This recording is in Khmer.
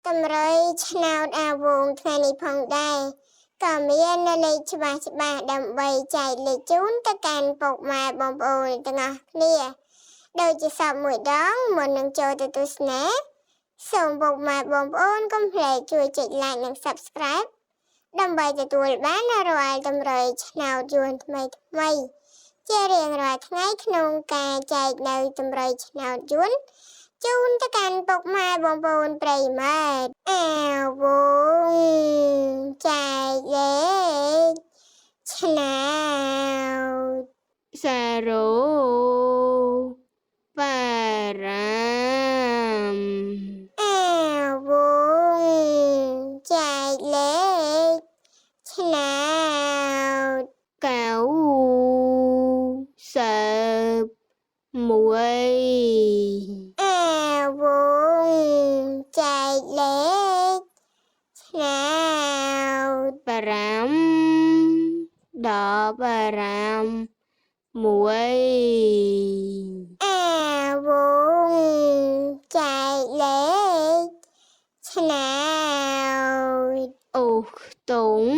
តម្រុយឆ្នោតអាវងថ្ងៃនេះផងដែរក៏មានលេខច្បាស់ដើម្បីចែកលេខជូនទៅកាន់ពុកម៉ែបងប្អូនទាំងអស់គ្នាដូចជាសពមួយដងមុននឹងចូលទៅទស្សនាសូមពុកម៉ែបងប្អូនកុំភ្លេចជួយចុច like និង subscribe ដើម្បីទទួលបានរាល់តម្រុយឆ្នោតយួនថ្មីជារៀងរាល់ថ្ងៃក្នុងការចែកនៅតម្រុយឆ្នោតយួនជូនទៅកាន់ពុកម៉ែបងប្អូនប្រិយមិត្តអាវងចែកលេខឆ្នោតសារ៉ូបារាមអាវងចែកលេខឆ្នោតកៅសើបមួយអាវងចែកលេខឆ្នោត5ដល់មួយអាវងចែកលេខឆ្នោតអូខ្ទង់